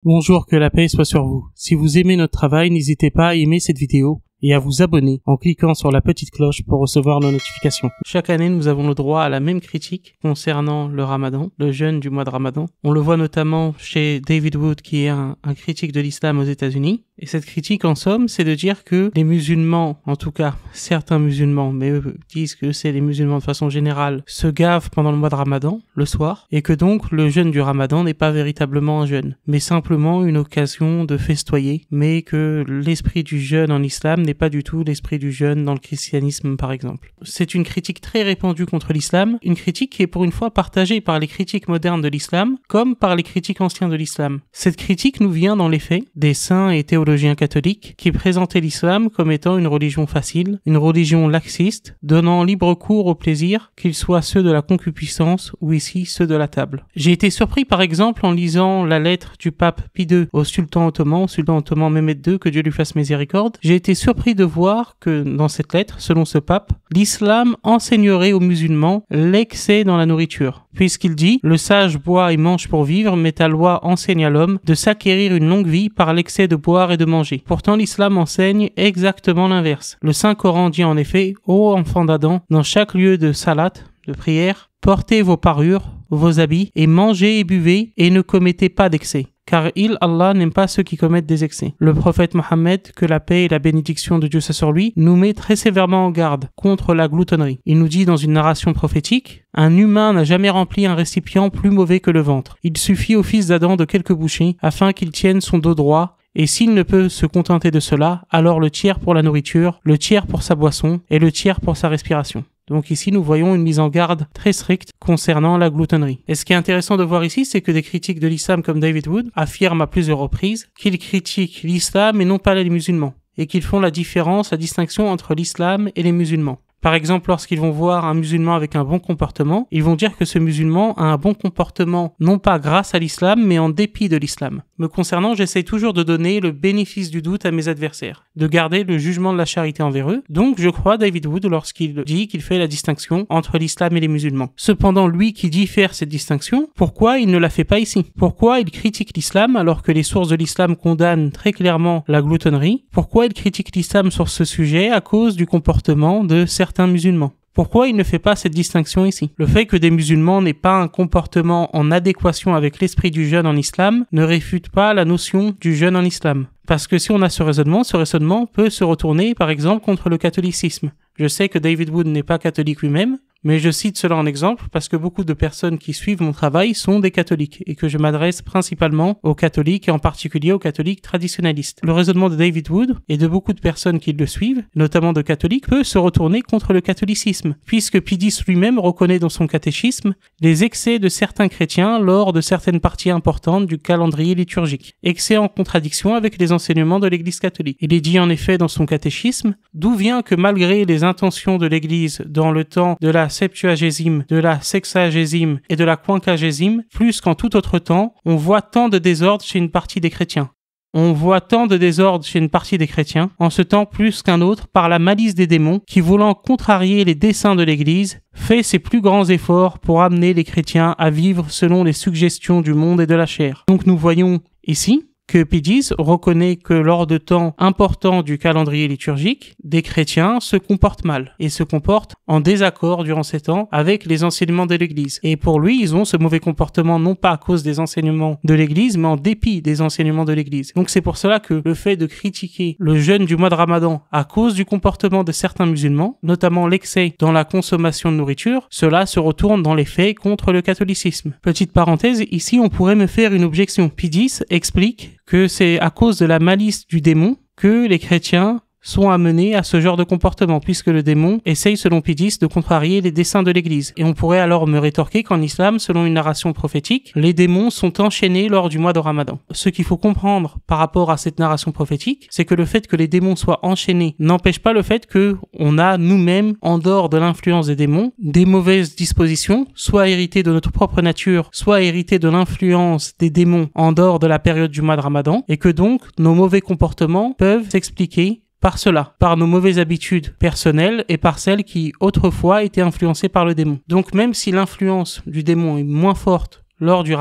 Bonjour, que la paix soit sur vous. Si vous aimez notre travail, n'hésitez pas à aimer cette vidéo et à vous abonner en cliquant sur la petite cloche pour recevoir nos notifications. Chaque année, nous avons le droit à la même critique concernant le Ramadan, le jeûne du mois de Ramadan. On le voit notamment chez David Wood, qui est un critique de l'islam aux États-Unis. Et cette critique, en somme, c'est de dire que les musulmans, en tout cas certains musulmans, mais eux disent que c'est les musulmans de façon générale, se gavent pendant le mois de Ramadan, le soir, et que donc le jeûne du Ramadan n'est pas véritablement un jeûne, mais simplement une occasion de festoyer, mais que l'esprit du jeûne en islam n'est pas du tout l'esprit du jeûne dans le christianisme, par exemple. C'est une critique très répandue contre l'islam, une critique qui est pour une fois partagée par les critiques modernes de l'islam, comme par les critiques anciens de l'islam. Cette critique nous vient dans les faits des saints et théologiens catholiques qui présentaient l'islam comme étant une religion facile, une religion laxiste, donnant libre cours au plaisir, qu'ils soient ceux de la concupiscence ou ici ceux de la table. J'ai été surpris par exemple en lisant la lettre du pape Pie II au sultan ottoman Mehmed II, que Dieu lui fasse miséricorde. J'ai été surpris de voir que dans cette lettre, selon ce pape, l'islam enseignerait aux musulmans l'excès dans la nourriture, puisqu'il dit « Le sage boit et mange pour vivre, mais ta loi enseigne à l'homme de s'acquérir une longue vie par l'excès de boire et de manger. » Pourtant, l'islam enseigne exactement l'inverse. Le Saint-Coran dit en effet « Ô enfants d'Adam, dans chaque lieu de salat, de prière, portez vos parures, vos habits, et mangez et buvez, et ne commettez pas d'excès. Car Allah n'aime pas ceux qui commettent des excès. » Le prophète Mohammed, que la paix et la bénédiction de Dieu soient sur lui, nous met très sévèrement en garde contre la gloutonnerie. Il nous dit dans une narration prophétique « Un humain n'a jamais rempli un récipient plus mauvais que le ventre. Il suffit au fils d'Adam de quelques bouchées afin qu'il tienne son dos droit, et s'il ne peut se contenter de cela, alors le tiers pour la nourriture, le tiers pour sa boisson et le tiers pour sa respiration. » Donc ici, nous voyons une mise en garde très stricte concernant la gloutonnerie. Et ce qui est intéressant de voir ici, c'est que des critiques de l'islam comme David Wood affirment à plusieurs reprises qu'ils critiquent l'islam et non pas les musulmans, et qu'ils font la distinction entre l'islam et les musulmans. Par exemple, lorsqu'ils vont voir un musulman avec un bon comportement, ils vont dire que ce musulman a un bon comportement non pas grâce à l'islam, mais en dépit de l'islam. Me concernant, j'essaie toujours de donner le bénéfice du doute à mes adversaires, de garder le jugement de la charité envers eux. Donc, je crois David Wood lorsqu'il dit qu'il fait la distinction entre l'islam et les musulmans. Cependant, lui qui dit faire cette distinction, pourquoi il ne la fait pas ici? Pourquoi il critique l'islam alors que les sources de l'islam condamnent très clairement la gloutonnerie? Pourquoi il critique l'islam sur ce sujet à cause du comportement de certains musulmans? Pourquoi il ne fait pas cette distinction ici? Le fait que des musulmans n'aient pas un comportement en adéquation avec l'esprit du jeûne en islam ne réfute pas la notion du jeûne en islam. Parce que si on a ce raisonnement peut se retourner par exemple contre le catholicisme. Je sais que David Wood n'est pas catholique lui-même, mais je cite cela en exemple parce que beaucoup de personnes qui suivent mon travail sont des catholiques et que je m'adresse principalement aux catholiques et en particulier aux catholiques traditionnalistes. Le raisonnement de David Wood et de beaucoup de personnes qui le suivent, notamment de catholiques, peut se retourner contre le catholicisme, puisque Pie X lui-même reconnaît dans son catéchisme les excès de certains chrétiens lors de certaines parties importantes du calendrier liturgique, excès en contradiction avec les enseignements de l'Église catholique. Il est dit en effet dans son catéchisme « D'où vient que malgré les intentions de l'Église dans le temps de la Septuagésime, de la Sexagésime et de la Quinquagésime, plus qu'en tout autre temps, on voit tant de désordre chez une partie des chrétiens. On voit tant de désordre chez une partie des chrétiens, en ce temps plus qu'un autre, par la malice des démons, qui voulant contrarier les desseins de l'Église, fait ses plus grands efforts pour amener les chrétiens à vivre selon les suggestions du monde et de la chair. » Donc nous voyons ici que Pie X reconnaît que lors de temps importants du calendrier liturgique, des chrétiens se comportent mal et se comportent en désaccord durant ces temps avec les enseignements de l'Église. Et pour lui, ils ont ce mauvais comportement non pas à cause des enseignements de l'Église, mais en dépit des enseignements de l'Église. Donc c'est pour cela que le fait de critiquer le jeûne du mois de Ramadan à cause du comportement de certains musulmans, notamment l'excès dans la consommation de nourriture, cela se retourne dans les faits contre le catholicisme. Petite parenthèse, ici on pourrait me faire une objection. Pie X explique que c'est à cause de la malice du démon que les chrétiens sont amenés à ce genre de comportement, puisque le démon essaye, selon Pie X, de contrarier les desseins de l'Église. Et on pourrait alors me rétorquer qu'en islam, selon une narration prophétique, les démons sont enchaînés lors du mois de Ramadan. Ce qu'il faut comprendre par rapport à cette narration prophétique, c'est que le fait que les démons soient enchaînés n'empêche pas le fait que on a nous-mêmes, en dehors de l'influence des démons, des mauvaises dispositions, soit héritées de notre propre nature, soit héritées de l'influence des démons en dehors de la période du mois de Ramadan, et que donc nos mauvais comportements peuvent s'expliquer par cela, par nos mauvaises habitudes personnelles et par celles qui autrefois étaient influencées par le démon. Donc même si l'influence du démon est moins forte lors du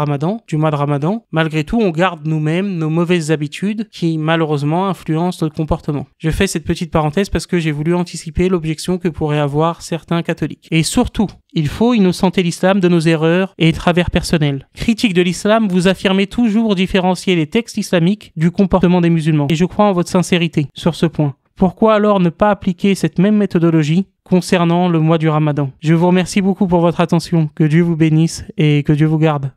mois de Ramadan, malgré tout, on garde nous-mêmes nos mauvaises habitudes qui, malheureusement, influencent notre comportement. Je fais cette petite parenthèse parce que j'ai voulu anticiper l'objection que pourraient avoir certains catholiques. Et surtout, il faut innocenter l'islam de nos erreurs et travers personnels. Critique de l'islam, vous affirmez toujours différencier les textes islamiques du comportement des musulmans. Et je crois en votre sincérité sur ce point. Pourquoi alors ne pas appliquer cette même méthodologie concernant le mois du Ramadan? Je vous remercie beaucoup pour votre attention. Que Dieu vous bénisse et que Dieu vous garde.